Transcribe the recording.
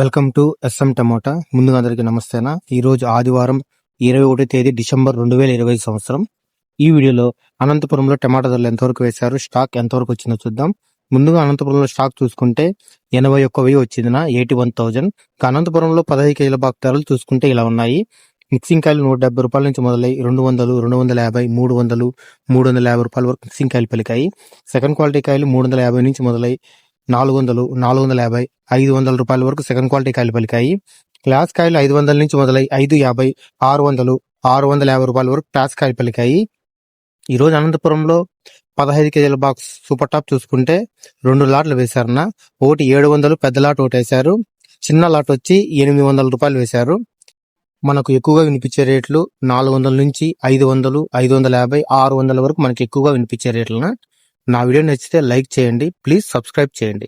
Welcome to S M tomato. ముందుగా అందరికీ నమస్తేనా. ఈరోజు ఆదివారం 21 తేదీ డిసెంబర్ 2020 సంవత్సరం. ఈ వీడియోలో అనంతపురంలో టమాటా ధరలు ఎంతవరకు వేశారు, స్టాక్ ఎంతవరకు వచ్చిందో చూద్దాం. ముందుగా అనంతపురంలో స్టాక్ చూసుకుంటే 81,000 వచ్చిందిన 81,000. అనంతపురంలో 15 కేజీల బాక్ ధరలు చూసుకుంటే ఇలా ఉన్నాయి. మిక్సింగ్ కాయలు 170 రూపాయల నుంచి మొదలై 200, 250, 300, 350 రూపాయల వరకు మిక్సింగ్ కాయలు పలికాయి. సెకండ్ క్వాలిటీ కాయలు 350 నుంచి మొదలై 400, 450, 500 రూపాయల వరకు సెకండ్ క్వాలిటీ కాయలు పలికాయి. క్లాస్ కాయలు 500 నుంచి మొదలై 550, 600, 650 రూపాయల వరకు క్లాస్ కాయలు పలికాయి. ఈరోజు అనంతపురంలో 15 కేజీల బాక్స్ సూపర్ టాప్ చూసుకుంటే 2 లాట్లు వేశారన్న. ఒకటి 700 పెద్ద లాట్ ఒకటి వేశారు. చిన్న లాట్ వచ్చి 800 రూపాయలు వేశారు. మనకు ఎక్కువగా వినిపించే రేట్లు 400 నుంచి 500, 550, 600 వరకు మనకి ఎక్కువగా వినిపించే రేట్లన. నా వీడియో నచ్చితే లైక్ చేయండి, ప్లీజ్ సబ్స్క్రైబ్ చేయండి.